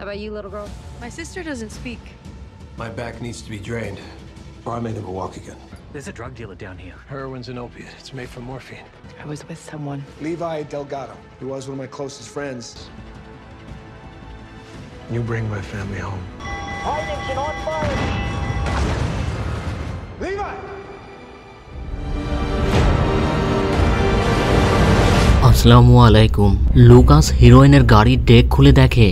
about you, little girl? My sister doesn't speak. My back needs to be drained, or I may never walk again. There's a drug dealer down here. Heroin's an opiate. It's made from morphine. I was with someone. Levi Delgado. He was one of my closest friends. You bring my family home. Hydrogen on fire! Levi! আসসালামু আলাইকুম। Lucas হিরোইনের গাড়ির day খুলে দেখে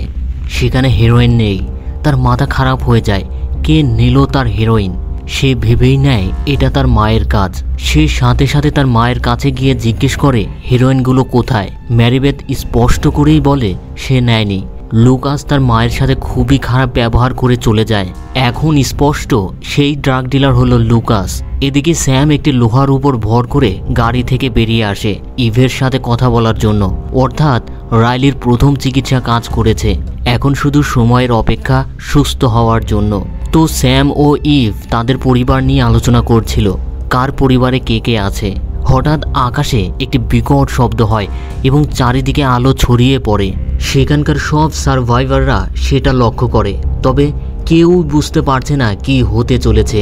সেখানে heroine নেই। তার মাথা খারাপ হয়ে যায়। কে নিল তার হিরোইন? সে ভেবেই নেয় এটা তার মায়ের কাজ। সে সাথে সাথে তার মায়ের কাছে গিয়ে জিজ্ঞেস করে হিরোইনগুলো কোথায়। ম্যারিবেথ স্পষ্ট করেই বলে সে নেয়নি। লুকাস তার মায়ের সাথে খুবই খারাপ ব্যবহার করে চলে যায়। এখন স্পষ্ট সেই ড্রাগ ডিলার হলো লুকাস। এদিকে স্যাম একটি লোহার উপর ভর করে গাড়ি থেকে বেরিয়ে আসে ইভের সাথে কথা বলার জন্য। অর্থাৎ রাইলির প্রথম চিকিৎসা কাজ করেছে, এখন শুধু সময়ের অপেক্ষা সুস্থ হওয়ার জন্য। তো স্যাম ও ইভ তাদের পরিবার নিয়ে আলোচনা করছিল কার পরিবারে কে কে আছে। হঠাৎ আকাশে একটি বিকট শব্দ হয় এবং চারিদিকে আলো ছড়িয়ে পড়ে। সেখানকার সব সার্ভাইভাররা সেটা লক্ষ্য করে, তবে কেউ বুঝতে পারছে না কি হতে চলেছে।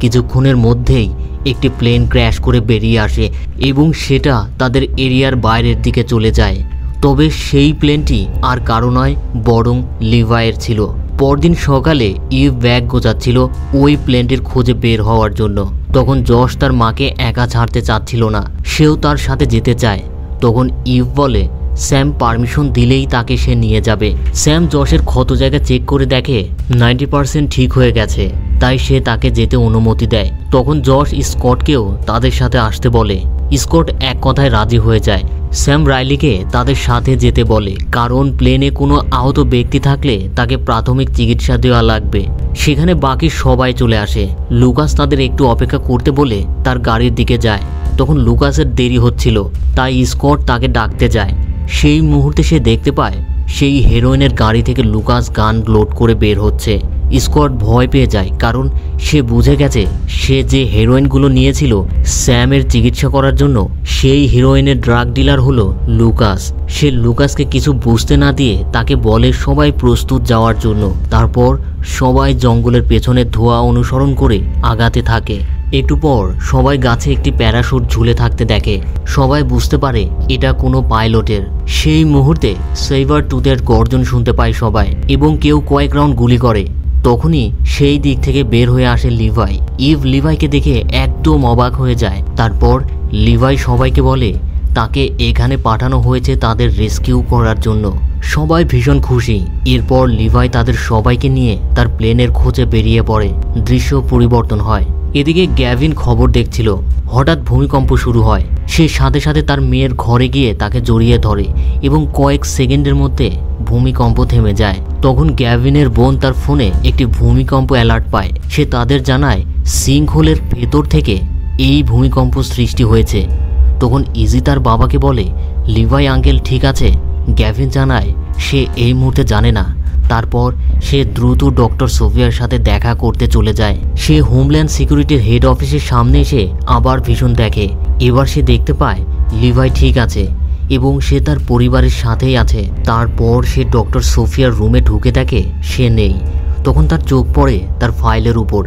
কিছুক্ষণের মধ্যেই একটি প্লেন ক্র্যাশ করে বেরিয়ে আসে এবং সেটা তাদের এরিয়ার বাইরের দিকে চলে যায়। তবে সেই প্লেনটি আর কারো নয়, বরং লিভাইয়ের ছিল। পরদিন সকালে ইভ ব্যাগ গোছাচ্ছিল ওই প্লেনটির খোঁজে বের হওয়ার জন্য। তখন জশ তার মাকে একা ছাড়তে চাচ্ছিল না, সেও তার সাথে যেতে চায়। তখন ইভ বলে স্যাম পারমিশন দিলেই তাকে সে নিয়ে যাবে। স্যাম জশের ক্ষত জায়গা চেক করে দেখে 90% ঠিক হয়ে গেছে, তাই সে তাকে যেতে অনুমতি দেয়। তখন জশ স্কটকেও তাদের সাথে আসতে বলে। স্কট এক কথায় রাজি হয়ে যায়। স্যাম রাইলিকে তাদের সাথে যেতে বলে, কারণ প্লেনে কোনো আহত ব্যক্তি থাকলে তাকে প্রাথমিক চিকিৎসা দেওয়া লাগবে। সেখানে বাকি সবাই চলে আসে। লুকাস তাদের একটু অপেক্ষা করতে বলে তার গাড়ির দিকে যায়। তখন লুকাসের দেরি হচ্ছিল, তাই স্কট তাকে ডাকতে যায়। সেই মুহূর্তে সে দেখতে পায় সেই হেরোইনের গাড়ি থেকে লুকাস গান লোড করে বের হচ্ছে। স্কট ভয় পেয়ে যায়, কারণ সে বুঝে গেছে সে যে হেরোইনগুলো নিয়েছিল স্যামের চিকিৎসা করার জন্য, সেই হিরোইনের ড্রাগ ডিলার হলো লুকাস। সে লুকাসকে কিছু বুঝতে না দিয়ে তাকে বলে সবাই প্রস্তুত যাওয়ার জন্য। তারপর সবাই জঙ্গলের পেছনে ধোঁয়া অনুসরণ করে আগাতে থাকে। একটু পর সবাই গাছে একটি প্যারাশুট ঝুলে থাকতে দেখে। সবাই বুঝতে পারে এটা কোনো পাইলটের। সেই মুহূর্তে সেভার টুথের গর্জন শুনতে পায় সবাই এবং কেউ কয়েক রাউন্ড গুলি করে। তখনই সেই দিক থেকে বের হয়ে আসে লিভাই। ইভ লিভাইকে দেখে একদম অবাক হয়ে যায়। তারপর লিভাই সবাইকে বলে তাকে এখানে পাঠানো হয়েছে তাদের রেস্কিউ করার জন্য। সবাই ভীষণ খুশি। এরপর লিভাই তাদের সবাইকে নিয়ে তার প্লেনের খোঁজে বেরিয়ে পড়ে। দৃশ্য পরিবর্তন হয়। এদিকে গ্যাভিন খবর দেখছিল। হঠাৎ ভূমিকম্প শুরু হয়। সে সাথে সাথে তার মেয়ের ঘরে গিয়ে তাকে জড়িয়ে ধরে এবং কয়েক সেকেন্ডের মধ্যে ভূমিকম্প থেমে যায়। তখন গ্যাভিনের বোন তার ফোনে একটি ভূমিকম্প অ্যালার্ট পায়। সে তাদের জানায় সিঙ্কহোলের ভেতর থেকে এই ভূমিকম্প সৃষ্টি হয়েছে। তখন ইজি তার বাবাকে বলে লিভাই আঙ্কেল ঠিক আছে। গ্যাভিন জানায় সে এই মুহূর্তে জানে না। তারপর সে দ্রুত ডক্টর সোফিয়ার সাথে দেখা করতে চলে যায়। সে হোমল্যান্ড সিকিউরিটির হেড অফিসের সামনে এসে আবার ভীষণ দেখে। এবার সে দেখতে পায় লিভাই ঠিক আছে এবং সে তার পরিবারের সাথেই আছে। তারপর সে ডক্টর সোফিয়ার রুমে ঢুকে দেখে সে নেই। তখন তার চোখ পড়ে তার ফাইলের উপর,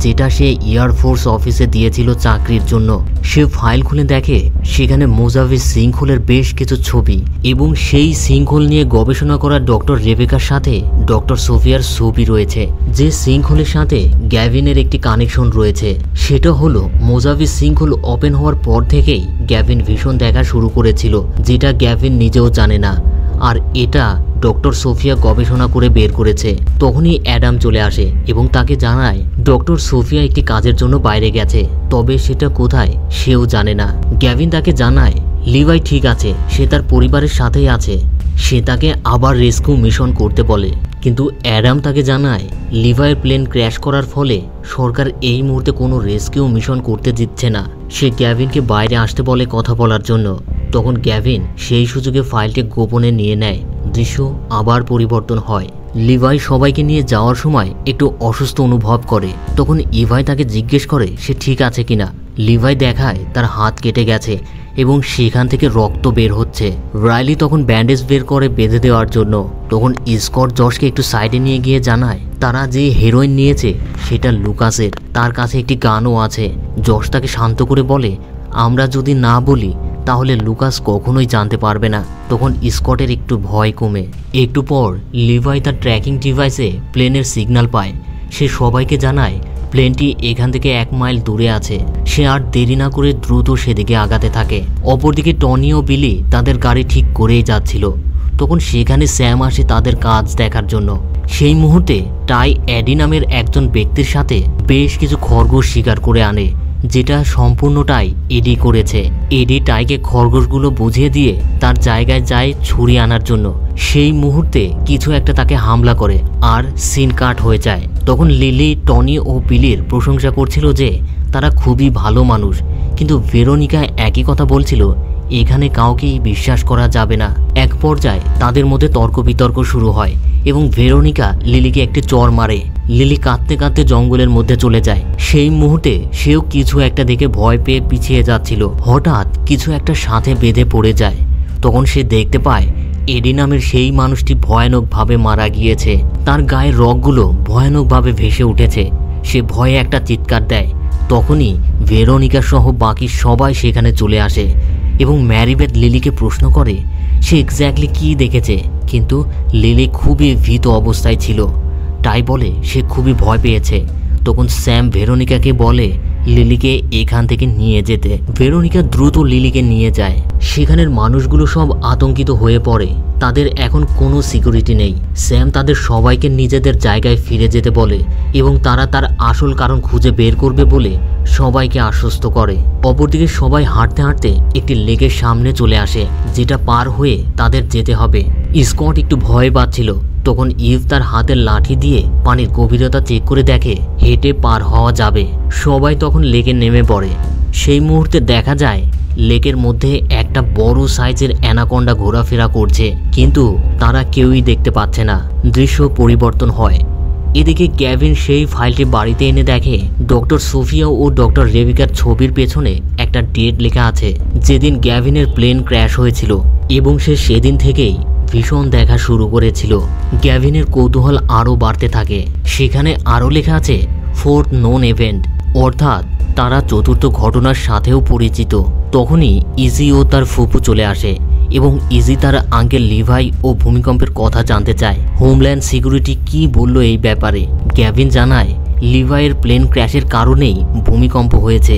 যেটা সে এয়ারফোর্স অফিসে দিয়েছিল চাকরির জন্য। সে ফাইল খুলে দেখে সেখানে মোজাফির সিঙ্কহোলের বেশ কিছু ছবি এবং সেই সিঙ্কহোল নিয়ে গবেষণা করা ডক্টর রেবেকার সাথে ডক্টর সোফিয়ার ছবি রয়েছে। যে সিঙ্কহোলের সাথে গ্যাভিনের একটি কানেকশন রয়েছে, সেটা হলো মোজাফির সিঙ্কহোল ওপেন হওয়ার পর থেকেই গ্যাভিন ভীষণ দেখা শুরু করেছিল, যেটা গ্যাভিন নিজেও জানে না। আর এটা ডক্টর সোফিয়া গবেষণা করে বের করেছে। তখনই অ্যাডাম চলে আসে এবং তাকে জানায় ডক্টর সোফিয়া একটি কাজের জন্য বাইরে গেছে, তবে সেটা কোথায় সেও জানে না। গ্যাভিন তাকে জানায় লিভাই ঠিক আছে, সে তার পরিবারের সাথেই আছে। সে তাকে আবার রেস্কিউ মিশন করতে বলে, কিন্তু অ্যাডাম তাকে জানায় লিভাইয়ের প্লেন ক্র্যাশ করার ফলে সরকার এই মুহূর্তে কোনো রেস্কিউ মিশন করতে দিচ্ছে না। সে গ্যাভিনকে বাইরে আসতে বলে কথা বলার জন্য। তখন গ্যাভিন সেই সুযোগে ফাইলটি গোপনে নিয়ে নেয়। দৃশ্য আবার পরিবর্তন হয়। লিভাই সবাইকে নিয়ে যাওয়ার সময় একটু অসুস্থ অনুভব করে। তখন ইভাই তাকে জিজ্ঞেস করে সে ঠিক আছে কিনা। লিভাই দেখায় তার হাত কেটে গেছে এবং সেখান থেকে রক্ত বের হচ্ছে। রাইলি তখন ব্যান্ডেজ বের করে বেঁধে দেওয়ার জন্য। তখন স্কট জশকে একটু সাইডে নিয়ে গিয়ে জানায় তারা যে হেরোইন নিয়েছে সেটা লুকাসের, তার কাছে একটি গানও আছে। জশ তাকে শান্ত করে বলে আমরা যদি না বলি তাহলে লুকাস কখনোই জানতে পারবে না। তখন স্কটের একটু ভয় কমে। একটু পর লিভাই তার ট্র্যাকিং ডিভাইসে প্লেনের সিগন্যাল পায়। সে সবাইকে জানায় প্লেনটি এখান থেকে 1 মাইল দূরে আছে। সে আর দেরি না করে দ্রুত সেদিকে আগাতে থাকে। অপরদিকে টনি ও বিলি তাদের গাড়ি ঠিক করেই যাচ্ছিল। তখন সেখানে স্যাম আসে তাদের কাজ দেখার জন্য। সেই মুহূর্তে টাই এডি নামের একজন ব্যক্তির সাথে বেশ কিছু খরগোশ শিকার করে আনে, যেটা সম্পূর্ণটাই এডি করেছে। এডি টাইকে খরগোশগুলো বুঝিয়ে দিয়ে তার জায়গায় যায় ছুরি আনার জন্য। সেই মুহূর্তে কিছু একটা তাকে হামলা করে আর সিন কাট হয়ে যায়। তখন লিলি, টনি ও বিলির প্রশংসা করছিল যে তারা খুবই ভালো মানুষ, কিন্তু ভেরোনিকা একই কথা বলছিল এখানে কাউকেই বিশ্বাস করা যাবে না। এক পর্যায়ে তাদের মধ্যে তর্ক বিতর্ক শুরু হয় এবং ভেরোনিকা লিলিকে একটি চড় মারে। লিলি কাঁদতে কাঁদতে জঙ্গলের মধ্যে চলে যায়। সেই মুহূর্তে সেও কিছু একটা দেখে ভয় পেয়ে পিছিয়ে যাচ্ছিল। হঠাৎ কিছু একটা সাথে বেঁধে পড়ে যায়। তখন সে দেখতে পায় এডি নামের সেই মানুষটি ভয়ানকভাবে মারা গিয়েছে। তার গায়ের রগগুলো ভয়ানকভাবে ভেসে উঠেছে। সে ভয়ে একটা চিৎকার দেয়। তখনই ভেরোনিকা সহ বাকি সবাই সেখানে চলে আসে এবং ম্যারিবেথ লিলিকে প্রশ্ন করে সে এক্স্যাক্টলি কী দেখেছে, কিন্তু লিলি খুবই ভীত অবস্থায় ছিল। টাই বলে সে খুবই ভয় পেয়েছে। তখন স্যাম ভেরোনিকাকে বলে লিলিকে এখান থেকে নিয়ে যেতে। ভেরোনিকা দ্রুত লিলিকে নিয়ে যায়। সেখানের মানুষগুলো সব আতঙ্কিত হয়ে পড়ে। তাদের এখন কোনো সিকিউরিটি নেই। স্যাম তাদের সবাইকে নিজেদের জায়গায় ফিরে যেতে বলে এবং তারা তার আসল কারণ খুঁজে বের করবে বলে সবাইকে আশ্বস্ত করে। অপরদিকে সবাই হাঁটতে হাঁটতে একটি লেকের সামনে চলে আসে, যেটা পার হয়ে তাদের যেতে হবে। স্কট একটু ভয় পাচ্ছিল। তখন ইভ তার হাতের লাঠি দিয়ে পানির গভীরতা চেক করে দেখে হেঁটে পার হওয়া যাবে। সবাই তখন লেকে নেমে পড়ে। সেই মুহূর্তে দেখা যায় লেকের মধ্যে একটা বড় সাইজের অ্যানাকোন্ডা ঘোরাফেরা করছে, কিন্তু তারা কেউই দেখতে পাচ্ছে না। দৃশ্য পরিবর্তন হয়। এদিকে গ্যাভিন সেই ফাইলটি বাড়িতে এনে দেখে ডক্টর সোফিয়া ও ডক্টর রেবিকার ছবির পেছনে একটা ডেট লেখা আছে, যেদিন গ্যাভিনের প্লেন ক্র্যাশ হয়েছিল এবং সে সেদিন থেকেই ভীষণ দেখা শুরু করেছিল। গ্যাভিনের কৌতূহল আরও বাড়তে থাকে। সেখানে আরও লেখা আছে 4th known event, অর্থাৎ তারা চতুর্থ ঘটনার সাথেও পরিচিত। তখনই ইজি ও তার ফুপু চলে আসে এবং ইজি তার আঙ্কেল লিভাই ও ভূমিকম্পের কথা জানতে চায়। হোমল্যান্ড সিকিউরিটি কি বলল এই ব্যাপারে। গ্যাভিন জানায় লিভাইয়ের প্লেন ক্র্যাশের কারণেই ভূমিকম্প হয়েছে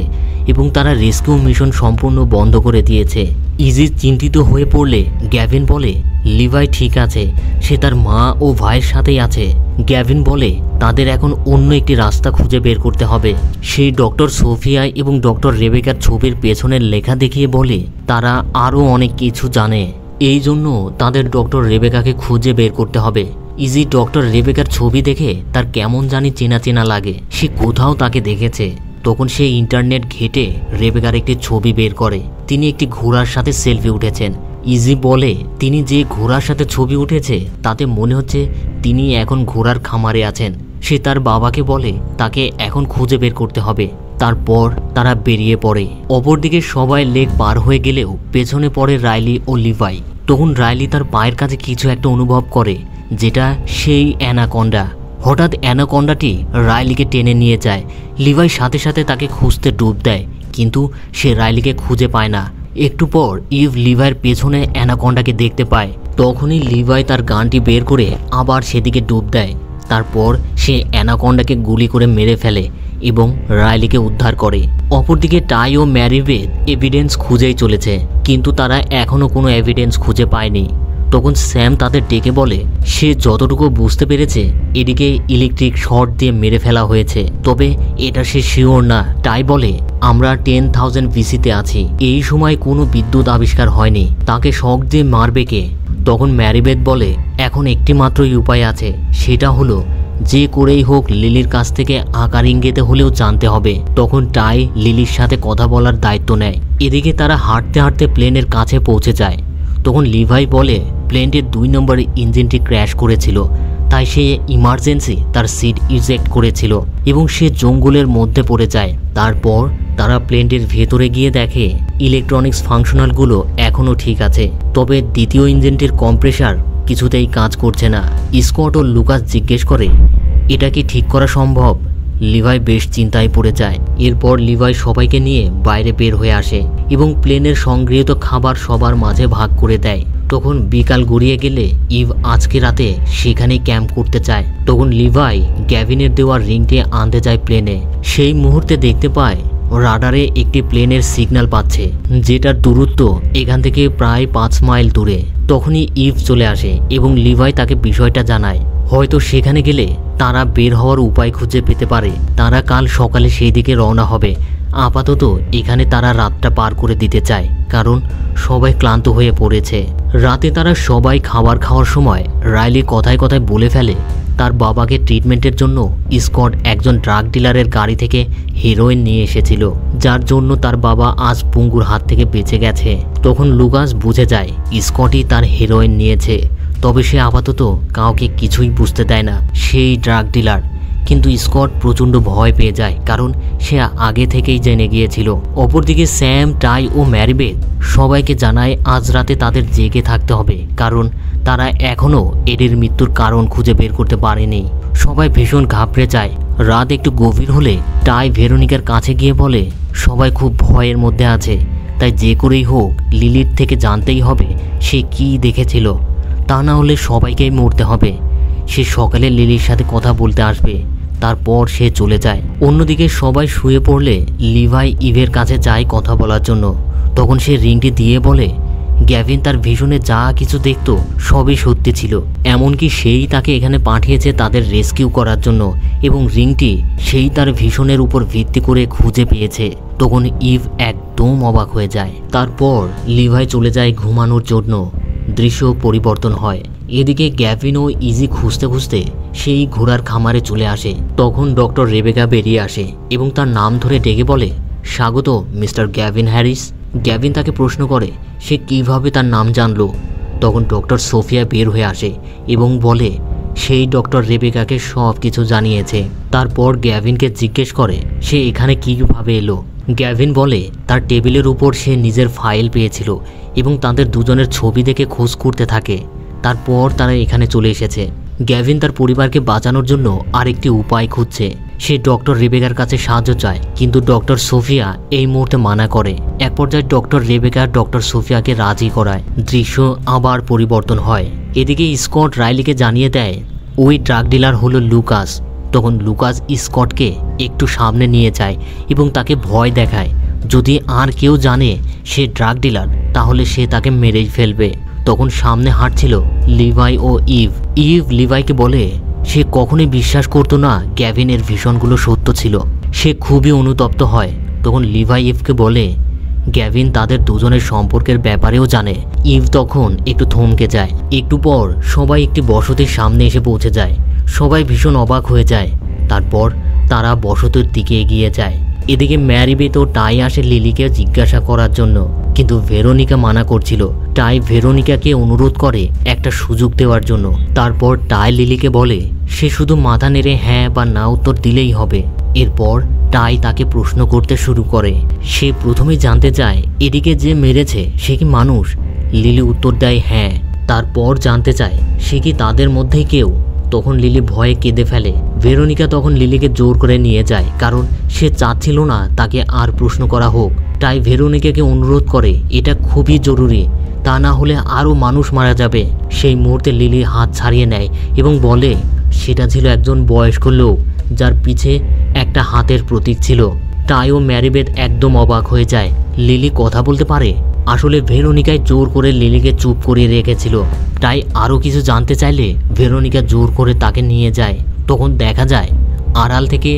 এবং তারা রেস্কিউ মিশন সম্পূর্ণ বন্ধ করে দিয়েছে। ইজি চিন্তিত হয়ে পড়লে গ্যাভিন বলে লিভাই ঠিক আছে, সে তার মা ও ভাইয়ের সাথেই আছে। গ্যাভিন বলে তাদের এখন অন্য একটি রাস্তা খুঁজে বের করতে হবে। সেই ডক্টর সোফিয়া এবং ডক্টর রেবেকার ছবির পেছনের লেখা দেখিয়ে বলে তারা আরও অনেক কিছু জানে, এই জন্য তাদের ডক্টর রেবেকাকে খুঁজে বের করতে হবে। ইজি ডক্টর রেবেকার ছবি দেখে তার কেমন জানি চেনা চেনা লাগে, সে কোথাও তাকে দেখেছে। তখন সে ইন্টারনেট ঘেটে রেবেকার একটি ছবি বের করে। তিনি একটি ঘোড়ার সাথে সেলফি উঠেছেন। ইজি বলে তিনি যে ঘোড়ার সাথে ছবি উঠেছে তাতে মনে হচ্ছে তিনি এখন ঘোড়ার খামারে আছেন। সে তার বাবাকে বলে তাকে এখন খুঁজে বের করতে হবে। তারপর তারা বেরিয়ে পড়ে। অপরদিকে সবাই লেক পার হয়ে গেলেও পেছনে পড়ে রাইলি ও লিভাই। তখন রাইলি তার পায়ের কাছে কিছু একটা অনুভব করে, যেটা সেই অ্যানাকোন্ডা। হঠাৎ অ্যানাকোন্ডাটি রাইলিকে টেনে নিয়ে যায়। লিভাই সাথে সাথে তাকে খুঁজতে ডুব দেয়, কিন্তু সে রাইলিকে খুঁজে পায় না। একটু পর ইভ লিভাইয়ের পেছনে অ্যানাকোন্ডাকে দেখতে পায়। তখনই লিভাই তার গানটি বের করে আবার সেদিকে ডুব দেয়। তারপর সে অ্যানাকোন্ডাকে গুলি করে মেরে ফেলে এবং রাইলিকে উদ্ধার করে। অপরদিকে টাই ও ম্যারিবেথ এভিডেন্স খুঁজেই চলেছে, কিন্তু তারা এখনও কোনো এভিডেন্স খুঁজে পায়নি। তখন স্যাম তাদের ডেকে বলে সে যতটুকু বুঝতে পেরেছে এদিকে ইলেকট্রিক শর্ট দিয়ে মেরে ফেলা হয়েছে, তবে এটা সে শিওর না। টাই বলে আমরা 10,000 BC-তে আছি, এই সময় কোনো বিদ্যুৎ আবিষ্কার হয়নি, তাকে শক দিয়ে মারবে কে? তখন ম্যারিবেথ বলে এখন একটি মাত্রই উপায় আছে, সেটা হলো যে করেই হোক লিলির কাছ থেকে আকার ইঙ্গিতে হলেও জানতে হবে। তখন টাই লিলির সাথে কথা বলার দায়িত্ব নেয়। এদিকে তারা হাঁটতে হাঁটতে প্লেনের কাছে পৌঁছে যায়। তখন লিভাই বলে প্লেনটির 2 নম্বর ইঞ্জিনটি ক্র্যাশ করেছিল, তাই সে ইমার্জেন্সি তার সিট ইজেক্ট করেছিল এবং সে জঙ্গলের মধ্যে পড়ে যায়। তারপর তারা প্লেনটির ভেতরে গিয়ে দেখে ইলেকট্রনিক্স ফাংশনালগুলো এখনও ঠিক আছে, তবে দ্বিতীয় ইঞ্জিনটির কম্প্রেসার কিছুতেই কাজ করছে না। স্কট ও লুকাস জিজ্ঞেস করে এটা কি ঠিক করা সম্ভব। লিভাই বেশ চিন্তায় পড়ে যায়। এরপর লিভাই সবাইকে নিয়ে বাইরে বের হয়ে আসে এবং প্লেনের সংগৃহীত খাবার সবার মাঝে ভাগ করে দেয়। তখন বিকাল গড়িয়ে গেলে ইভ আজকে রাতে সেখানেই ক্যাম্প করতে চায়। তখন লিভাই গ্যাভিনের দেওয়া রিংটি আনতে যায় প্লেনে। সেই মুহূর্তে দেখতে পায় রাডারে একটি প্লেনের সিগন্যাল পাচ্ছে, যেটার দূরত্ব এখান থেকে প্রায় 5 মাইল দূরে। তখনই ইভ চলে আসে এবং লিভাই তাকে বিষয়টা জানায়। হয়তো সেখানে গেলে তারা বের হওয়ার উপায় খুঁজে পেতে পারে। তারা কাল সকালে সেই দিকে রওনা হবে। আপাতত এখানে তারা রাতটা পার করে দিতে চায়, কারণ সবাই ক্লান্ত হয়ে পড়েছে। রাতে তারা সবাই খাবার খাওয়ার সময় রাইলি কথায় কথায় বলে ফেলে তার বাবাকে ট্রিটমেন্টের জন্য স্কট একজন ড্রাগ ডিলারের গাড়ি থেকে হেরোইন নিয়ে এসেছিল, যার জন্য তার বাবা আজ পঙ্গুর হাত থেকে বেঁচে গেছে। তখন লুকাস বুঝে যায় স্কটই তার হেরোইন নিয়েছে, তবে সে আপাতত কাউকে কিছুই বুঝতে দেয় না সেই ড্রাগ ডিলার। কিন্তু স্কট প্রচণ্ড ভয় পেয়ে যায়, কারণ সে আগে থেকেই জেনে গিয়েছিল। অপরদিকে স্যাম, টাই ও ম্যারিবেথ সবাইকে জানায় আজ রাতে তাদের জেগে থাকতে হবে, কারণ তারা এখনও এডের মৃত্যুর কারণ খুঁজে বের করতে পারেনি। সবাই ভীষণ ঘাবড়ে যায়। রাত একটু গভীর হলে টাই ভেরোনিকার কাছে গিয়ে বলে সবাই খুব ভয়ের মধ্যে আছে, তাই যে করেই হোক লিলির থেকে জানতেই হবে সে কি দেখেছিল, তা না হলে সবাইকেই মরতে হবে। সে সকালে লিলির সাথে কথা বলতে আসবে, তারপর সে চলে যায়। অন্যদিকে সবাই শুয়ে পড়লে লিভাই ইভের কাছে যায় কথা বলার জন্য। তখন সে রিংটি দিয়ে বলে গ্যাভিন তার ভিশনে যা কিছু দেখত সবই সত্যি ছিল, এমনকি সেই তাকে এখানে পাঠিয়েছে তাদের রেস্কিউ করার জন্য, এবং রিংটি সেই তার ভিশনের উপর ভিত্তি করে খুঁজে পেয়েছে। তখন ইভ একদম অবাক হয়ে যায়। তারপর লিভাই চলে যায় ঘুমানোর জন্য। দৃশ্য পরিবর্তন হয়। এদিকে গ্যাভিন ও ইজি খুঁজতে খুঁজতে সেই ঘোড়ার খামারে চলে আসে। তখন ডক্টর রেবেকা বেরিয়ে আসে এবং তার নাম ধরে ডেকে বলে স্বাগত মিস্টার গ্যাভিন হ্যারিস। গ্যাভিন তাকে প্রশ্ন করে সে কিভাবে তার নাম জানলো। তখন ডক্টর সোফিয়া বের হয়ে আসে এবং বলে সেই ডক্টর রেবেকাকে সব কিছু জানিয়েছে। তারপর গ্যাভিনকে জিজ্ঞেস করে সে এখানে কীভাবে এলো। গ্যাভিন বলে তার টেবিলের উপর সে নিজের ফাইল পেয়েছিল এবং তাদের দুজনের ছবি দেখে খোঁজ করতে থাকে। তারপর তারা এখানে চলে এসেছে। গ্যাভিন তার পরিবারকে বাঁচানোর জন্য আরেকটি উপায় খুঁজছে। সে ডক্টর রেবেকার কাছে সাহায্য চায়, কিন্তু ডক্টর সোফিয়া এই মুহূর্তে মানা করে। এক পর্যায়ে ডক্টর রেবেকা ডক্টর সোফিয়াকে রাজি করায়। দৃশ্য আবার পরিবর্তন হয়। এদিকে স্কট রাইলিকে জানিয়ে দেয় ওই ড্রাগ ডিলার হলো লুকাস। তখন লুকাস স্কটকে একটু সামনে নিয়ে যায় এবং তাকে ভয় দেখায় যদি আর কেউ জানে সে ড্রাগ ডিলার তাহলে সে তাকে মেরেই ফেলবে। তখন সামনে হাঁটছিল লিভাই ও ইভ লিভাইকে বলে সে কখনোই বিশ্বাস করতো না গ্যাভিনের ভিশনগুলো সত্য ছিল। সে খুবই অনুতপ্ত হয়। তখন লিভাই ইভকে বলে গ্যাভিন তাদের দুজনের সম্পর্কের ব্যাপারেও জানে। ইভ তখন একটু থমকে যায়। একটু পর সবাই একটি বসতির সামনে এসে পৌঁছে যায়। সবাই ভীষণ অবাক হয়ে যায়। তারপর তারা বসতির দিকে এগিয়ে যায়। এদিকে ম্যারিবেথ ও টাই আসে লিলিকে জিজ্ঞাসা করার জন্য, কিন্তু ভেরোনিকা মানা করছিল। টাই ভেরোনিকাকে অনুরোধ করে একটা সুযোগ দেওয়ার জন্য। তারপর টাই লিলিকে বলে সে শুধু মাথা নেড়ে হ্যাঁ বা না উত্তর দিলেই হবে। এরপর টাই তাকে প্রশ্ন করতে শুরু করে। সে প্রথমেই জানতে চায় এদিকে যে মেরেছে সে কি মানুষ। লিলি উত্তর দেয় হ্যাঁ। তারপর জানতে চায় সে কি তাদের মধ্যেই কেউ। তখন লিলি ভয়ে কেঁদে ফেলে। ভেরোনিকা তখন লিলিকে জোর করে নিয়ে যায়, কারণ সে চাচ্ছিল না তাকে আর প্রশ্ন করা হোক। তাই ভেরোনিকাকে অনুরোধ করে এটা খুবই জরুরি, তা না হলে আরও মানুষ মারা যাবে। সেই মুহূর্তে লিলি হাত ছাড়িয়ে নেয় এবং বলে সেটা ছিল একজন বয়স্ক লোক যার পিছে একটা হাতের প্রতীক ছিল। টাই ও ম্যারিবেথ একদম অবাক হয়ে যায়। লিলি কথা বলতে পারে। আসলে ভেরোনিকায় জোর করে লিলিকে চুপ করিয়ে রেখেছিল। তাই আরও কিছু জানতে চাইলে ভেরোনিকা জোর করে তাকে নিয়ে যায়। তখন দেখা যায় আড়াল থেকে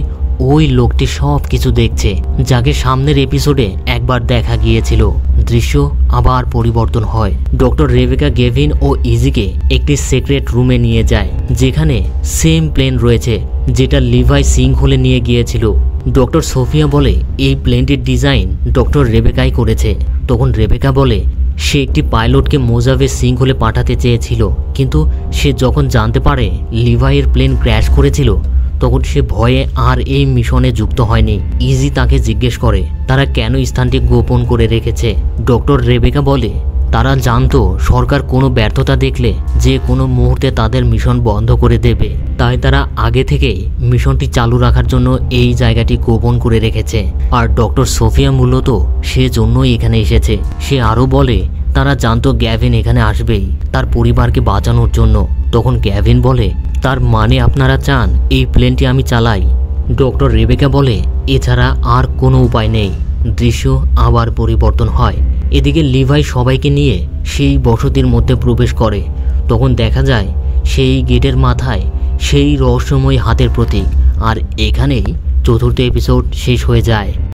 ওই লোকটি সব কিছু দেখছে, যাকে সামনের এপিসোডে একবার দেখা গিয়েছিল। দৃশ্য আবার পরিবর্তন হয়। ডক্টর রেবেকা গ্যাভিন ও ইজিকে একটি সিক্রেট রুমে নিয়ে যায়, যেখানে সেম প্লেন রয়েছে যেটা লিভাই সিঙ্ক হোলে নিয়ে গিয়েছিল। ডক্টর সোফিয়া বলে এই প্লেনটির ডিজাইন ডক্টর রেবেকাই করেছে। তখন রেবেকা বলে সে একটি পাইলটকে মোজাভে সিঙ্ক হলে পাঠাতে চেয়েছিল, কিন্তু সে যখন জানতে পারে লিভাইয়ের প্লেন ক্র্যাশ করেছিল তখন সে ভয়ে আর এই মিশনে যুক্ত হয়নি। ইজি তাকে জিজ্ঞেস করে তারা কেন স্থানটি গোপন করে রেখেছে। ডক্টর রেবেকা বলে তারা জানতো সরকার কোনো ব্যর্থতা দেখলে যে কোনো মুহূর্তে তাদের মিশন বন্ধ করে দেবে, তাই তারা আগে থেকেই মিশনটি চালু রাখার জন্য এই জায়গাটি গোপন করে রেখেছে। আর ডক্টর সোফিয়া মূলত সেজন্যই এখানে এসেছে। সে আরও বলে তারা জানতো গ্যাভিন এখানে আসবেই তার পরিবারকে বাঁচানোর জন্য। তখন গ্যাভিন বলে তার মানে আপনারা চান এই প্লেনটি আমি চালাই? ডক্টর রেবেকা বলে এছাড়া আর কোনো উপায় নেই। দৃশ্য আবার পরিবর্তন হয়। এদিকে লিভাই সবাইকে নিয়ে সেই বসতির মধ্যে প্রবেশ করে। তখন দেখা যায় সেই গেটের মাথায় সেই রহস্যময় হাতের প্রতীক। আর এখানেই চতুর্থ এপিসোড শেষ হয়ে যায়।